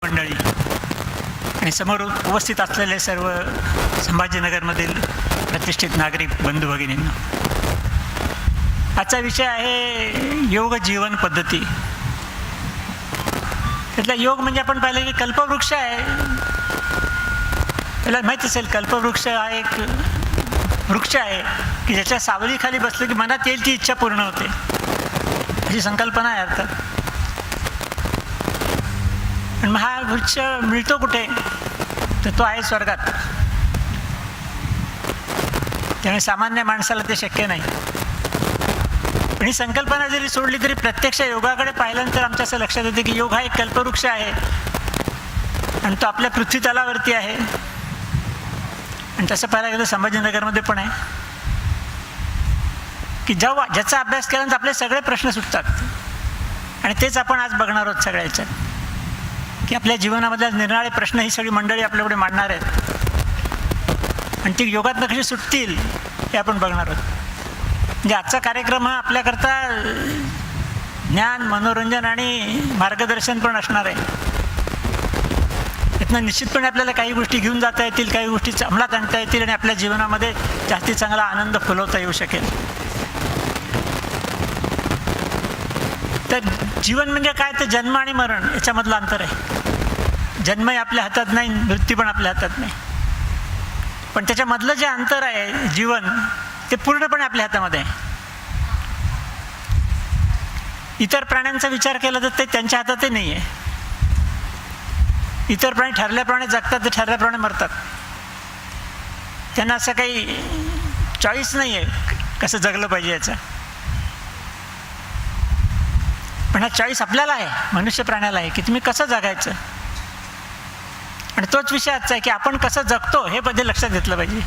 मंडळी आणि समोर उपस्थित असलेले सर्व संभाजीनगरमधील प्रतिष्ठित नागरिक बंधू भगिनींना, आजचा विषय आहे योग जीवन पद्धती. त्यातला योग म्हणजे आपण पाहिलं की कल्पवृक्ष आहे. त्याला माहीत असेल, कल्पवृक्ष हा एक वृक्ष आहे की ज्याच्या सावलीखाली बसलं की मनात येईल ती इच्छा पूर्ण होते, अशी संकल्पना आहे अर्थात. पण मग हा वृक्ष मिळतो कुठे, तर तो आहे स्वर्गात. त्यामुळे सामान्य माणसाला ते शक्य नाही. पण ही संकल्पना जरी सोडली तरी प्रत्यक्ष योगाकडे पाहिल्यानंतर आमच्या असं लक्षात येते की योग हा एक कल्पवृक्ष आहे आणि तो आपल्या पृथ्वी तलावरती आहे. आणि तसं पाहायला गेलं संभाजीनगरमध्ये पण आहे की ज्याचा अभ्यास केल्यानंतर आपले सगळे प्रश्न सुटतात. आणि तेच आपण आज बघणार आहोत सगळ्या ह्याच्यात, की आपल्या जीवनामधल्या निराळे प्रश्न ही सगळी मंडळी आपल्याकडे मांडणार आहेत आणि ती योगातनं कशी सुटतील हे आपण बघणार आहोत. म्हणजे आजचा कार्यक्रम हा आपल्याकरता ज्ञान, मनोरंजन आणि मार्गदर्शन पण असणार आहे. यातनं निश्चितपणे आपल्याला काही गोष्टी घेऊन जाता येतील, काही गोष्टी अंमलात आणता येतील आणि आपल्या जीवनामध्ये जास्तीत चांगला आनंद फुलवता येऊ शकेल. तर जीवन म्हणजे काय, तर जन्म आणि मरण याच्यामधलं अंतर आहे. जन्मही आपल्या हातात नाही, मृत्यू पण आपल्या हातात नाही. पण त्याच्यामधलं जे अंतर आहे जीवन, ते पूर्णपणे आपल्या हातामध्ये आहे. इतर प्राण्यांचा विचार केला तर ते त्यांच्या हातातही नाही आहे. इतर प्राणी ठरल्याप्रमाणे जगतात, ते ठरल्याप्रमाणे मरतात. त्यांना असं काही चॉईस नाही आहे कसं जगलं पाहिजे याचा. पण हा चॉईस आपल्याला आहे, मनुष्य प्राण्याला आहे की तुम्ही कसं जगायचं. आणि तोच विषय आजचा आहे की आपण कसं जगतो हे पहिले लक्षात घेतलं पाहिजे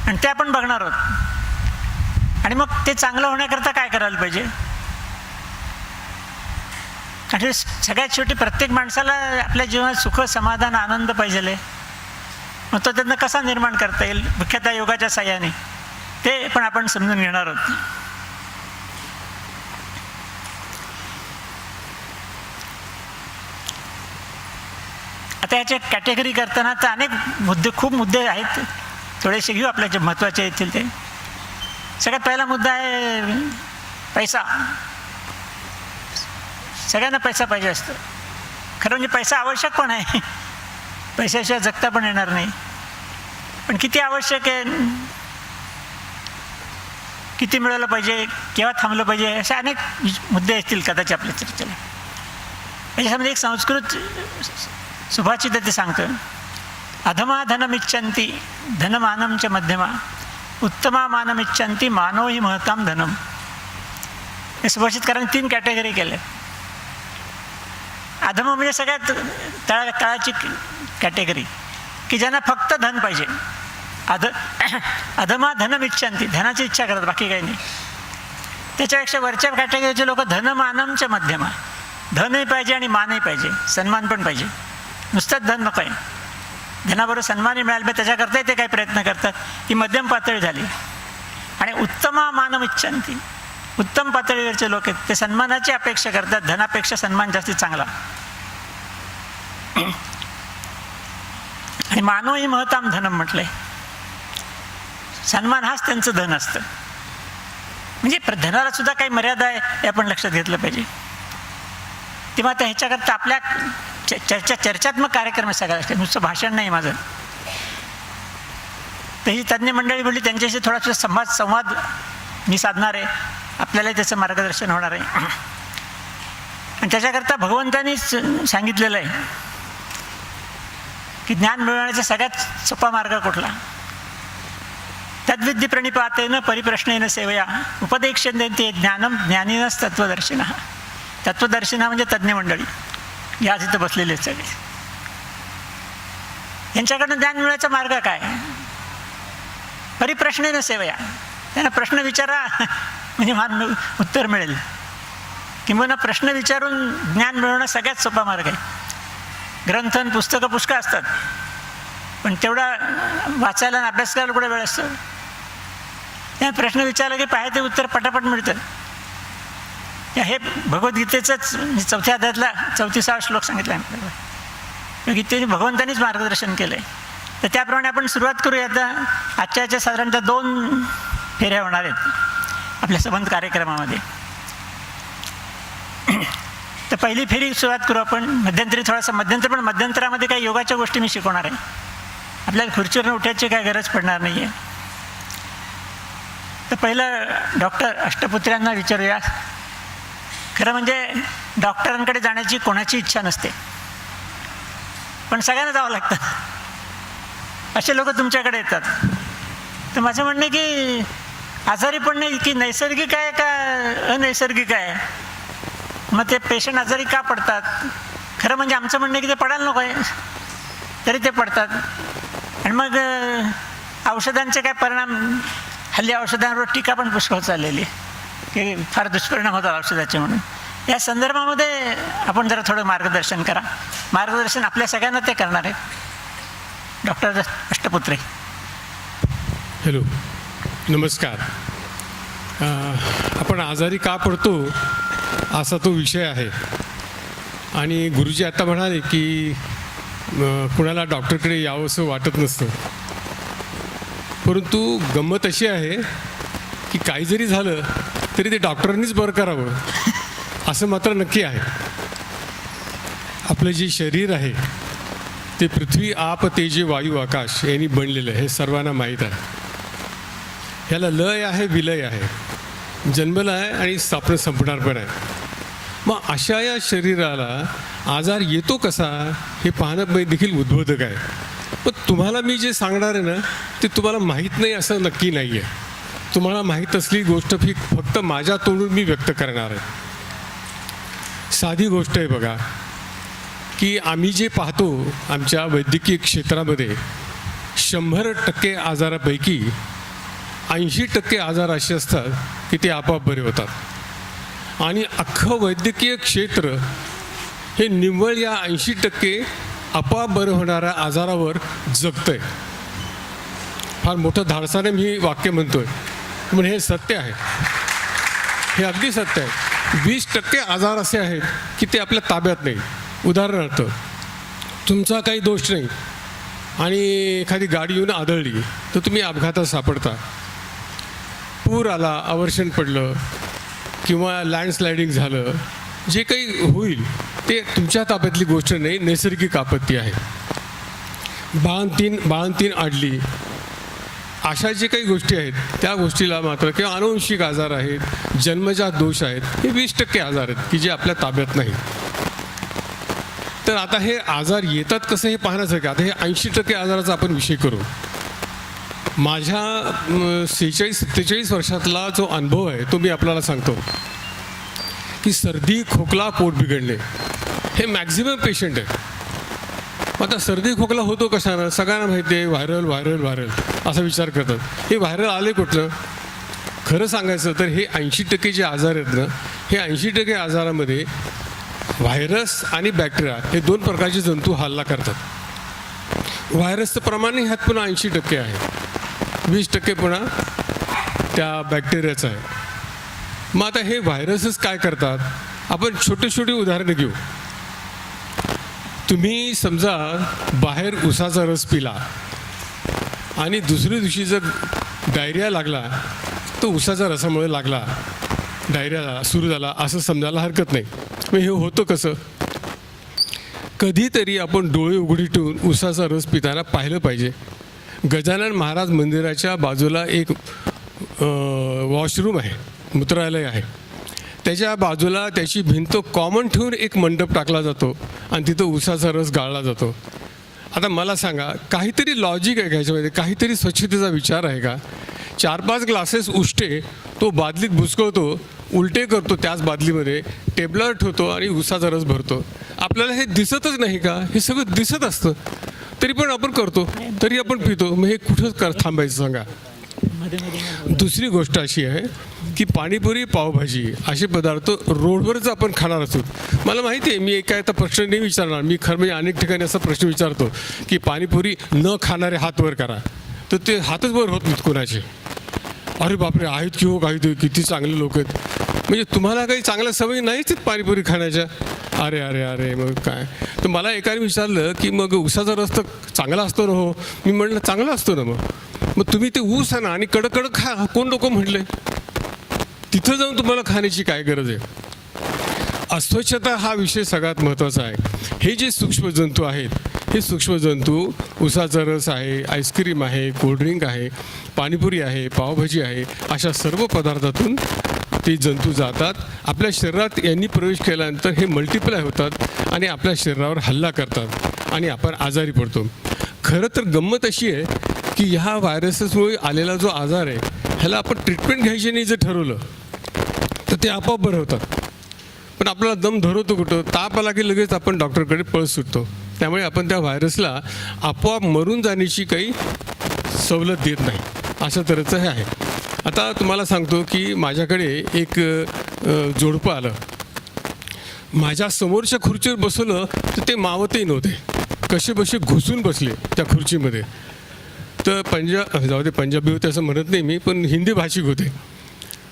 आणि ते आपण बघणार आहोत. आणि मग ते चांगलं होण्याकरता काय करायला पाहिजे. आणि सगळ्यात शेवटी प्रत्येक माणसाला आपल्या जीवनात सुख, समाधान, आनंद पाहिजे. मग तो त्यांना कसा निर्माण करता येईल, मुख्यतः योगाच्या साह्याने, ते पण आपण समजून घेणार आहोत. आता याचे कॅटेगरी करताना तर अनेक मुद्दे, खूप मुद्दे आहेत, थोडेसे घेऊ आपल्या जे महत्त्वाचे येतील ते. सगळ्यात पहिला मुद्दा आहे पैसा. सगळ्यांना पैसा पाहिजे असतं. खरं म्हणजे पैसा आवश्यक पण आहे, पैशाशिवाय जगता पण येणार नाही. पण किती आवश्यक आहे, किती मिळवलं पाहिजे, केव्हा थांबलं पाहिजे, असे अनेक मुद्दे असतील कदाचित आपल्या चर्चेला. याच्यामध्ये एक संस्कृत सुभाषित ते सांगतं, अधमा धनमिच्छन्ति धनमानं च मध्यमा उत्तमा मानमिच्छन्ति मानो हि महताम धनम. हे सुभाषितकारांनी 3 कॅटेगरी केल्या. अधम म्हणजे सगळ्यात तळाची कॅटेगरी की ज्यांना फक्त धन पाहिजे. अधमा धनमिच्छन्ति, धनाची इच्छा करतात, बाकी काही नाही. त्याच्यापेक्षा वरच्या कॅटेगरीचे लोक धनमानं च मध्यमा, धनही पाहिजे आणि मानही पाहिजे, सन्मान पण पाहिजे. नुसतंच धन नको आहे, धनाबरोबर सन्मानही मिळाला पाहिजे, त्याच्याकरताही ते काही प्रयत्न करतात. ही मध्यम पातळी झाली. आणि उत्तमा मानमिच्छन्ति, उत्तम पातळीवरचे लोक आहेत, ते सन्मानाची अपेक्षा करतात, धनापेक्षा सन्मान जास्तीत चांगला. आणि मानो ही महताम धनम म्हटलंय, सन्मान हाच त्यांचं धन असतं. म्हणजे धनाला सुद्धा काही मर्यादा आहे हे आपण लक्षात घेतलं पाहिजे. तेव्हा आता ह्याच्याकरता आपल्या चर्चात्मक कार्यक्रम आहे सगळ्या, नुसतं भाषण नाही माझं. तर ही तज्ज्ञ मंडळी बोलली, त्यांच्याशी थोडासा संवाद मी साधणार आहे, आपल्यालाही त्याचं मार्गदर्शन होणार आहे. आणि त्याच्याकरता भगवंतांनीच सांगितलेलं आहे की ज्ञान मिळवण्याचा सगळ्यात सोपा मार्ग कुठला. तद्विद्य प्रणिपातेन परिप्रश्नेन सेवया उपदेक्ष्यन्ते ज्ञानम ज्ञानिनस तत्वदर्शिनः. तत्वदर्शिना म्हणजे तज्ज्ञ मंडळी, या तिथं बसलेले आहेत सगळे. यांच्याकडनं ज्ञान मिळवायचा मार्ग काय, परिप्रश्नेन सेवया. त्यांना प्रश्न विचारा म्हणजे उत्तर मिळेल. किंवा प्रश्न विचारून ज्ञान मिळवणं सगळ्यात सोपा मार्ग आहे. ग्रंथन पुस्तकं पुष्कळ असतात, पण तेवढा वाचायला आणि अभ्यास करायला कुठे वेळ असतो. त्या प्रश्न विचारला की पाहिजे ते उत्तर पटापट मिळतं. हे भगवद्गीतेचंच 4थ्या अध्यायातला 34वा श्लोक सांगितला आहे. की ते भगवंतानीच मार्गदर्शन केलं आहे. तर त्याप्रमाणे आपण सुरुवात करूया. आता आजच्या साधारणतः 2 फेऱ्या होणार आहेत आपल्या संबंध कार्यक्रमामध्ये. तर पहिली फेरी सुरुवात करू आपण. मध्यंतरी थोडासा मध्यंतर, पण मध्यंतरामध्ये काही योगाच्या गोष्टी मी शिकवणार आहे. आपल्याला खुर्चीवरून उठायची काय गरज पडणार नाही आहे. तर पहिलं डॉक्टर अष्टपुत्र्यांना विचारूया. खरं म्हणजे डॉक्टरांकडे जाण्याची कोणाची इच्छा नसते, पण सगळ्यांना जावं लागतं. असे लोक तुमच्याकडे येतात. तर माझं म्हणणं आहे की आजारी पडणे की नैसर्गिक आहे का अनैसर्गिक आहे? मग ते पेशंट आजारी का पडतात? खरं म्हणजे आमचं म्हणणं आहे की ते पडायला नको आहे, तरी ते पडतात. आणि मग औषधांचे काय परिणाम, हल्ली औषधांवर टीका पण पुष्कळ चाललेली की फार दुष्परिणाम होतात औषधाचे म्हणून. या संदर्भामध्ये आपण जरा थोडं मार्गदर्शन करा. मार्गदर्शन आपल्या सगळ्यांना ते करणार आहेत डॉक्टर अष्टपुत्रे. हॅलो, नमस्कार. आपण आजारी का पडतो असा तो विषय आहे. आणि गुरुजी आता म्हणाले की कुणाला डॉक्टरकडे यावंसं वाटत नसतं, परंतु गंमत अशी आहे की काही जरी झालं तरी ते डॉक्टरांनीच बरं करावं असं मात्र नक्की आहे. आपलं जे शरीर आहे ते पृथ्वी, आप, तेज, वायू, आकाश यांनी बनलेलं आहे, हे सर्वांना माहीत आहे. ह्याला लय आहे, विलय आहे, जन्मला आहे आणि आपण संपणार पण आहे. मग अशा या शरीराला आजार येतो कसा हे पाहणं देखील उद्बोधक आहे. पण तुम्हाला मी जे सांगणार आहे ना ते तुम्हाला माहीत नाही असं नक्की नाही आहे. तुम्हाला माहीत असली गोष्ट फक्त माझ्या तोंडून मी व्यक्त करणार आहे. साधी गोष्ट आहे बघा, की आम्ही जे पाहतो आमच्या वैद्यकीय क्षेत्रामध्ये 100% आजारापैकी 80% आजार असे असतात की ते आपोआप बरे होतात. आणि अख्खं वैद्यकीय क्षेत्र हे निव्वळ या 80% आपोआप बरं होणाऱ्या आजारावर जगतं आहे. फार मोठं धाडसाने मी वाक्य म्हणतो आहे, पण हे सत्य आहे, हे अगदी सत्य आहे. 20% आजार असे आहेत की ते आपल्या ताब्यात नाही. उदाहरणार्थ, तुमचा काही दोष नाही आणि एखादी गाडी येऊन आदळली तर तुम्ही अपघातात सापडता. पूर आला, अवर्षण पडलं किंवा लँडस्लायडिंग झालं, जे काही होईल ते तुमच्या ताब्यातली गोष्ट नाही, नैसर्गिक आपत्ती आहे. बाळंतीण आडली, अशा जे काही गोष्टी आहेत त्या गोष्टीला मात्र, किंवा अनुवंशिक आजार आहेत, जन्मजात दोष आहेत, हे 20% आजार आहेत की जे आपल्या ताब्यात नाही. तर आता हे आजार येतात कसं हे पाहण्यासारखं. आता हे 80% आजाराचा आपण विषय करू. माझ्या 46-47 वर्षातला जो अनुभव आहे तो मी आपल्याला सांगतो की सर्दी, खोकला, पोट बिघडणे हे मॅक्झिमम पेशंट आहे. आता सर्दी खोकला होतो कशानं? सगळ्यांना माहिती आहे, व्हायरल व्हायरल व्हायरल असा विचार करतात. हे व्हायरल आले कुठलं? खरं सांगायचं तर हे 80% जे आजार आहेत ना, हे 80% आजारामध्ये व्हायरस आणि बॅक्टेरिया हे 2 प्रकारचे जंतू हल्ला करतात. व्हायरसचं प्रमाण ह्यात पुन्हा 80% आहे, 20% पुन्हा त्या बॅक्टेरियाचं आहे. मग आता हे व्हायरसच काय करतात? आपण छोटे छोटे उदाहरणं घेऊ. तुम्ही समजा बाहेर उसाचा रस पिला आणि दुसऱ्या दिवशी जर डायरिया लागला तो उसाच्या रसामुळे लागला, डायरिया सुरू झाला असं समजायला हरकत नाही. मग हे होतं कसं? कधीतरी आपण डोळे उघडी ठेवून उसाचा रस पिताना पाहिलं पाहिजे. गजानन महाराज मंदिराच्या बाजूला एक वॉशरूम आहे, मूत्रालय आहे. त्याच्या बाजूला त्याची भिंत कॉमन ठेवून एक मंडप टाकला जातो आणि तिथं उसाचा रस गाळला जातो. आता मला सांगा, काहीतरी लॉजिक आहे का ह्याच्यामध्ये? काहीतरी स्वच्छतेचा विचार आहे का? 4-5 ग्लासेस उष्टे तो बादलीत बुचकळतो, उलटे करतो, त्याच बादलीमध्ये टेबलावर ठेवतो आणि उसाचा रस भरतो. आपल्याला हे दिसतच नाही का? हे सगळं दिसत असतं तरी पण आपण करतो, तरी आपण पितो. मग हे कुठं थांबायचं सांगा? दुसरी गोष्ट अशी आहे की पाणीपुरी, पावभाजी असे पदार्थ रोडवरच आपण खाणार असतो. मला माहिती आहे, मी काय आता प्रश्न नाही विचारणार. मी खरं म्हणजे अनेक ठिकाणी असा प्रश्न विचारतो की पाणीपुरी न खाणारे हात वर करा, तर ते हातच वर होत नाहीत कोणाचे. अरे बापरे, आहेत की हो, काही किती चांगले लोक आहेत. म्हणजे तुम्हाला काही चांगल्या सवयी नाहीच आहेत पाणीपुरी खाण्याच्या. अरे अरे अरे मग काय. तर मला एकाने विचारलं की मग ऊसाचा रस तर चांगला असतो ना. हो, मी म्हटलं चांगला असतो ना. मग तुम्ही ते ऊस आणा आणि कडक कडक खा. कोण नको म्हटले. तिथं जाऊन तुम्हाला खाण्याची काय गरज आहे. अस्वच्छता हा विषय सगळ्यात महत्त्वाचा आहे. हे जे सूक्ष्मजंतू आहेत, हे सूक्ष्मजंतू ऊसाचा रस आहे, आईस्क्रीम आहे, कोल्ड्रिंक आहे, पाणीपुरी आहे, पावभाजी आहे, अशा सर्व पदार्थातून ते जंतू जातात. आपल्या शरीरात यांनी प्रवेश केल्यानंतर हे मल्टिप्लाय होतात आणि आपल्या शरीरावर हल्ला करतात आणि आपण आजारी पडतो. खरं तर गंमत अशी आहे की ह्या व्हायरसेसमुळे आलेला जो आजार आहे, ह्याला आपण ट्रीटमेंट घ्यायची नाही जर ठरवलं तर ते आपोआप बरं होतात. पण आपल्याला दम धरवतो कुठं. ताप आला की लगेच आपण डॉक्टरकडे पळ सुटतो. त्यामुळे आपण त्या व्हायरसला आपोआप मरून जाण्याची काही सवलत देत नाही. अशा तऱ्हेचं हे आहे. आता तुम्हाला सांगतो की माझ्याकडे एक जोडपं आलं. माझ्या समोरच्या खुर्चीवर बसवलं तर ते मावतही नव्हते. कसे बसे घुसून बसले त्या खुर्चीमध्ये. तर जाऊ दे, पंजाबी होते असं म्हणत नाही मी, पण हिंदी भाषिक होते.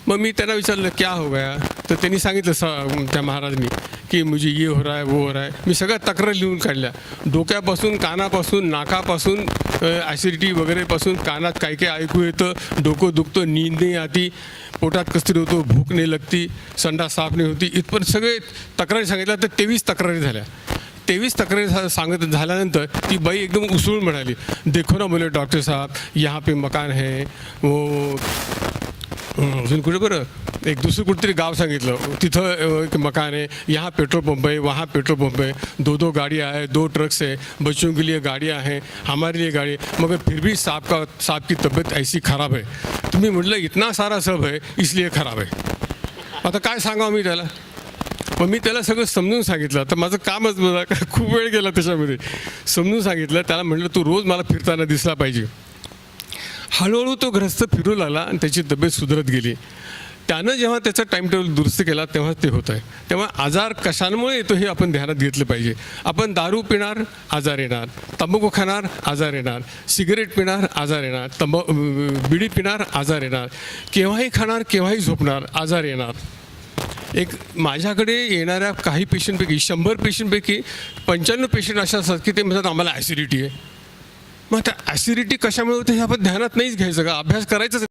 मग मी त्यांना विचारलं क्या हो गया. तर त्यांनी सांगितलं त्या महाराजांनी की मुझे ये हो रहा है वो हो रहा है. मी सगळ्या तक्रार लिहून काढल्या. डोक्यापासून, कानापासून, नाकापासून, ॲसिडिटी वगैरेपासून, कानात काय काय ऐकू येतं, डोकं दुखतं, नींद नाही आती, पोटात कसतरी होतो, भूक नाही लागती, संडास साफ नाही होती, इथपर्यंत सगळे तक्रारी सांगितल्या. तर 23 तक्रारी झाल्या. 23 तक्रारी सांगत झाल्यानंतर ती बाई एकदम उसळून म्हणाली, देखो ना बोले डॉक्टर साहब, यहाँ पे मकान है वो. अजून कुठे बरं एक दुसरं कुठेतरी गाव सांगितलं, तिथं एक मकान है, यहाँ पेट्रोल पंप है, वहाँ पेट्रोल पंप है, 2 गाड़ियाँ है, 2 ट्रक्स है, बच्चों के लिए गाड़ियाँ हैं, हमारे लिए गाड़ी, मगर फिर भी साहब की तबीयत ऐसी ख़राब है. तुम्ही म्हटलं इतना सारा सब है इसलिए ख़राब है. आता काय सांगावं मी त्याला. मग मी त्याला सगळं समजून सांगितलं. तर माझं कामच बघा, खूप वेळ गेला त्याच्यामध्ये. समजून सांगितलं त्याला. म्हटलं तू रोज मला फिरताना दिसला पाहिजे. हळूहळू तो ग्रस्त फिरू लागला आणि त्याची तब्येत सुधारत गेली. त्यानं जेव्हा त्याचा टाईम टेबल दुरुस्त केला तेव्हा ते होत आहे. तेव्हा आजार कशामुळे येतो हे आपण ध्यानात घेतलं पाहिजे. आपण दारू पिणार आजार येणार, तंबाखू खाणार आजार येणार, सिगरेट पिणार आजार येणार, बिडी पिणार आजार येणार, केव्हाही खाणार केव्हाही झोपणार आजार येणार. एक माझ्याकडे येणाऱ्या काही पेशंटपैकी 100 पेशंटपैकी 95 पेशंट अशा असतात की ते म्हणतात आम्हाला ॲसिडिटी आहे. मग त्या ॲसिडिटी कशामुळे होते हे आपण ध्यानात नाहीच घ्यायचं का. अभ्यास करायचंच